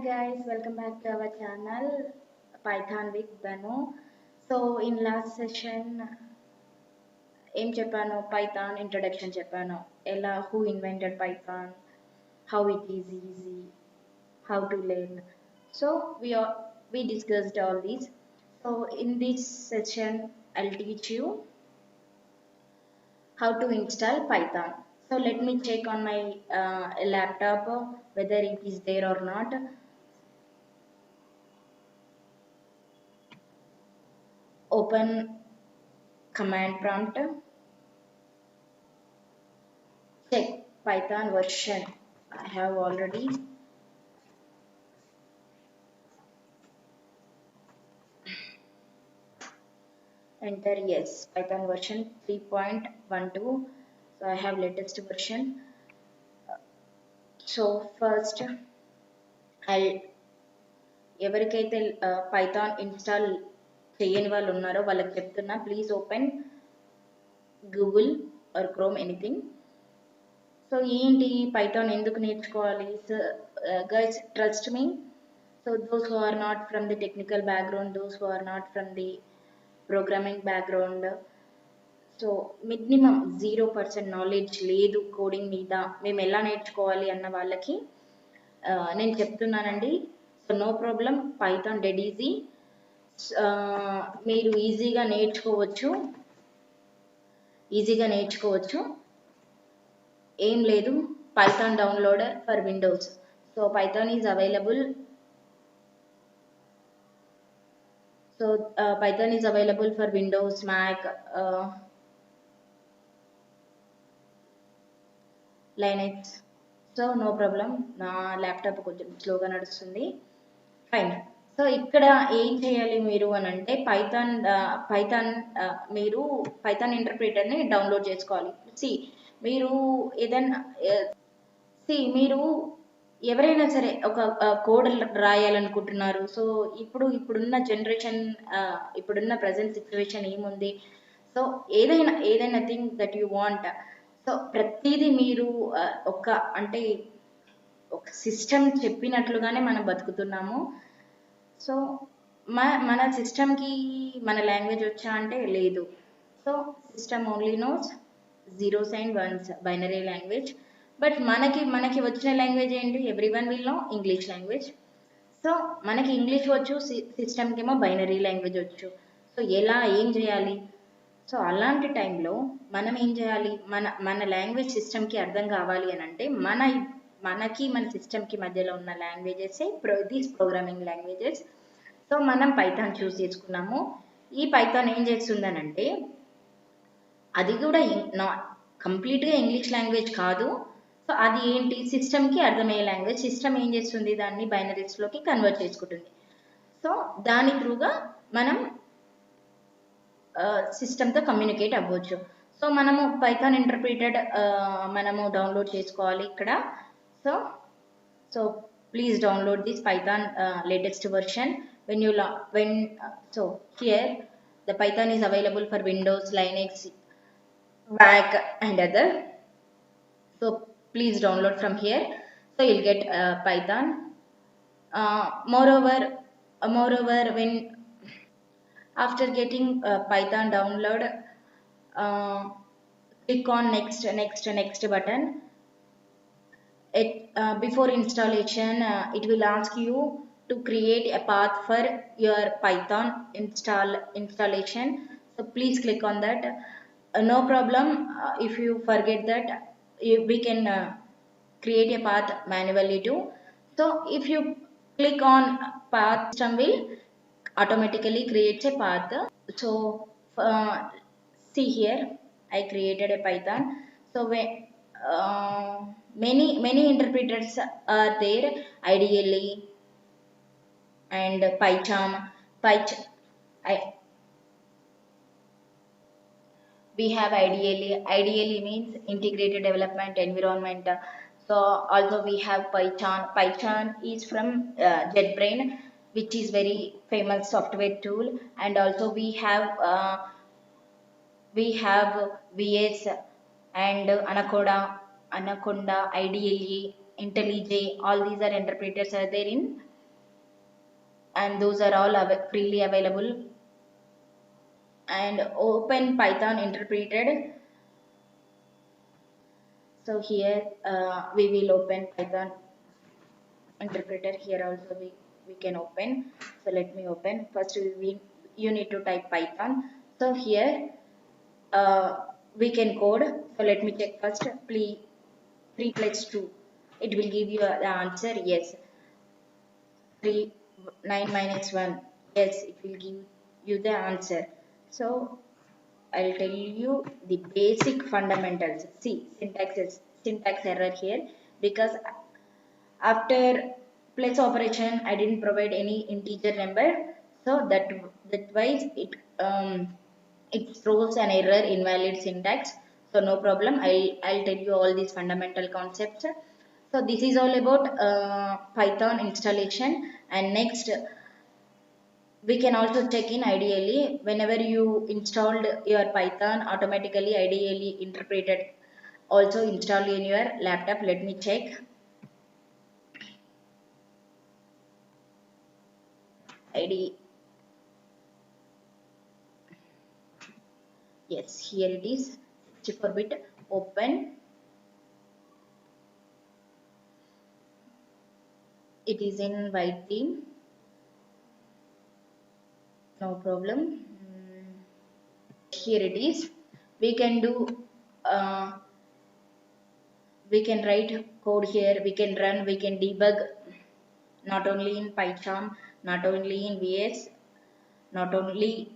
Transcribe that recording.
guys, welcome back to our channel Python with Banu. So in last session ఏం చెప్పాను Python introduction చెప్పాను ఎలా who invented Python, how it is easy, how to learn. So we discussed all these. So in this session I'll teach you how to install Python. So let me check on my laptop whether it is there or not. Open command prompt, check Python version. I have already enter yes Python version 3.12. So I have latest version. So first I'll ఎవరికైతే Python install చేయని వాళ్ళు ఉన్నారో వాళ్ళకి చెప్తున్నా, please open Google or Chrome anything. So ఏంటి Python ఎందుకు నేర్చుకోవాలి? So guys trust me. So those who are not from the technical background, those who are not from the programming background, so minimum 0% knowledge లేదు coding మీద, మేము ఎలా నేర్చుకోవాలి అన్న వాళ్ళకి నేను చెప్తున్నానండి. So no problem, Python dead easy, మీరు ఈజీగా నేర్చుకోవచ్చు. ఏం లేదు, Python downloader for Windows. So Python is available. So Python is available for Windows, Mac, Linux. So no problem. నా ల్యాప్టాప్ కొంచెం స్లోగా నడుస్తుంది. ఫైన్. సో ఇక్కడ ఏం చేయాలి మీరు అని అంటే మీరు పైథాన్ ఇంటర్ప్రిటర్ని డౌన్లోడ్ చేసుకోవాలి. మీరు ఏదైనా మీరు ఎవరైనా సరే ఒక కోడ్ రాయాలనుకుంటున్నారు. సో ఇప్పుడున్న జనరేషన్, ఇప్పుడున్న ప్రజెంట్ సిచ్యువేషన్ ఏముంది, సో ఏదైనా thing that you want. So ప్రతిదీ మీరు ఒక సిస్టమ్ చెప్పినట్లుగానే మనం బతుకుతున్నాము. సో మన సిస్టమ్కి మన లాంగ్వేజ్ వచ్చా అంటే లేదు. So system only knows zeros and once, binary language. But మనకి వచ్చిన లాంగ్వేజ్ ఏంటి? Everyone will know English language. So మనకి ఇంగ్లీష్ వచ్చు, సిస్టమ్కి ఏమో బైనరీ లాంగ్వేజ్ వచ్చు. సో ఏం చేయాలి? సో అలాంటి టైంలో మనం ఏం చేయాలి? మన లాంగ్వేజ్ సిస్టమ్కి అర్థం కావాలి అని అంటే మన సిస్టమ్కి మధ్యలో ఉన్న languages these programming languages. So మనం పైథాన్ చూస్ చేసుకున్నాము. ఈ పైథాన్ ఏం చేస్తుందనంటే, అది కూడా కంప్లీట్గా ఇంగ్లీష్ లాంగ్వేజ్ కాదు. సో అది ఏంటి? సిస్టమ్కి అర్థమయ్యే లాంగ్వేజ్. సిస్టమ్ ఏం చేస్తుంది? దాన్ని బైనరీస్లోకి కన్వర్ట్ చేసుకుంటుంది. సో దాని త్రూగా మనం సిస్టమ్తో కమ్యూనికేట్ అవ్వచ్చు. సో మనము పైథాన్ ఇంటర్ప్రిటెడ్ మనము డౌన్లోడ్ చేసుకోవాలి ఇక్కడ. So please download this Python latest version. So here the Python is available for Windows, Linux, Mac and other. So please download from here. So you'll get Python. Moreover, when after getting Python download, click on next button. Before installation, it will ask you to create a path for your Python installation. So please click on that. No problem, if you forget that, we can create a path manually too. So if you click on path, system will automatically create a path. So see here, I created a Python. So many interpreters are there, IDLE and PyCharm. We have IDLE. IDLE means Integrated Development Environment. So also we have PyCharm. PyCharm is from JetBrain, which is very famous software tool. And also we have VS and Anaconda, IDLE, IntelliJ. All these are interpreters are there in and those are all freely available. And open Python interpreted. So here we will open Python interpreter. Here also we can open. So let me open. First you need to type Python. So here we can code. So let me check first. Please 3 plus 2. It will give you the answer. Yes. 3 9 minus 1. Yes, it will give you the answer. So I'll tell you the basic fundamentals. See, syntax error here because after plus operation I didn't provide any integer number, so that wise it throws an error, invalid syntax. So no problem. I'll tell you all these fundamental concepts. So this is all about Python installation. And next we can also check in ideally whenever you installed your Python automatically ideally interpreted also install in your laptop. Let me check. ID, yes, here it is. 64-bit open. It is in white theme. No problem. Here it is. We can do we can write code here, we can run, we can debug, not only in PyCharm, not only in VS, not only